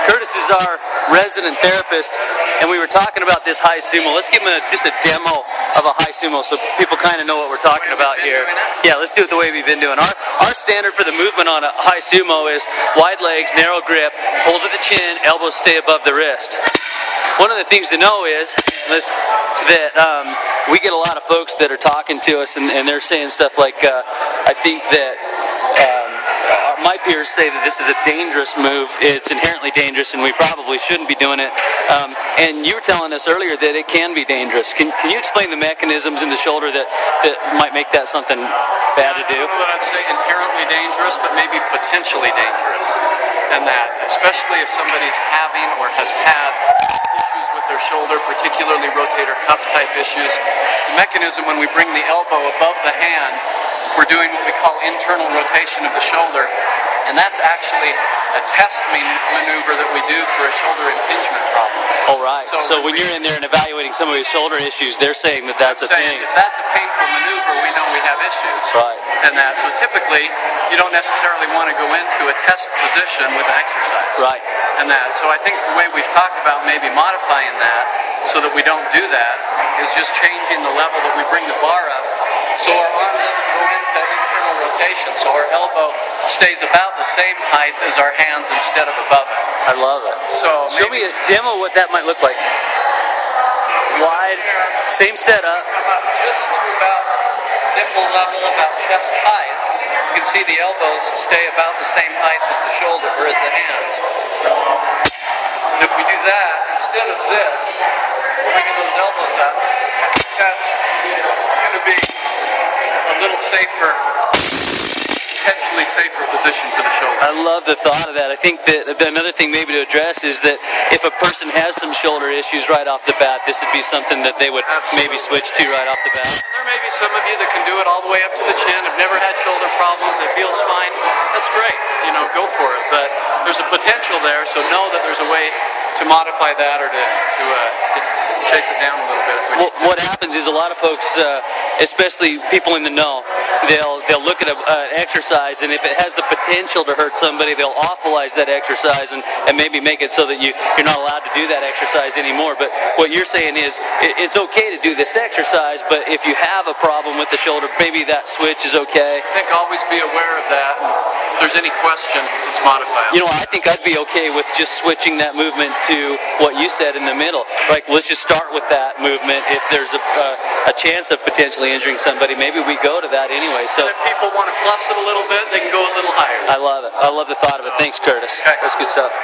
Curtis is our resident therapist, and we were talking about this high sumo. Let's give him just a demo of a high sumo so people kind of know what we're talking about here. Yeah, let's do it the way we've been doing. Our standard for the movement on a high sumo is wide legs, narrow grip, hold at the chin, elbows stay above the wrist. One of the things to know is that we get a lot of folks that are talking to us, and they're saying stuff like, I think that my peers say that this is a dangerous move. It's inherently dangerous, and we probably shouldn't be doing it. And you were telling us earlier that it can be dangerous. Can you explain the mechanisms in the shoulder that might make that something bad to do? I'd say inherently dangerous, but maybe potentially dangerous. And that, especially if somebody's having or has had issues with their shoulder, particularly rotator cuff type issues, the mechanism when we bring the elbow above the hand, we're doing what we call internal rotation of the shoulder, and that's actually a test maneuver that we do for a shoulder impingement problem. All right. So when you're in there and evaluating some of your shoulder issues, they're saying that that's a thing. If that's a painful maneuver, we know we have issues. Right. And that, so typically, you don't necessarily want to go into a test position with exercise. Right. And that, so I think the way we've talked about maybe modifying that so that we don't do that is just changing the level that we bring the bar up so our arm doesn't go into internal rotation, so our elbow stays about the same height as our hands instead of above it. I love it. So show me a demo what that might look like. Wide, same setup. Come up just to about nipple level, about chest height. You can see the elbows stay about the same height as the shoulder or as the hands. And if we do that instead of this, bringing those elbows up, that's going to be a little safer, potentially safer position for the shoulder. I love the thought of that. I think that another thing maybe to address is that if a person has some shoulder issues right off the bat, this would be something that they would maybe switch to right off the bat. There may be some of you that can do it all the way up to the chin, have never had shoulder problems, it feels fine. That's great, you know, go for it. But there's a potential there, so know that there's a way to modify that or to chase it down a little bit. Well, what happens is a lot of folks, especially people in the know, they'll look at an exercise, and if it has the potential to hurt somebody, they'll awfulize that exercise and maybe make it so that you're not allowed to do that exercise anymore. But what you're saying is it's okay to do this exercise, but if you have a problem with the shoulder, maybe that switch is okay. I think always be aware of that. If there's any question, it's modifiable. You know, I think I'd be okay with just switching that movement to what you said in the middle. Like, let's just start with that movement. If there's a chance of potentially injuring somebody, maybe we go to that anyway. So and if people want to plus it a little bit, they can go a little higher. I love it. I love the thought of it. Thanks, Curtis. Okay. That's good stuff.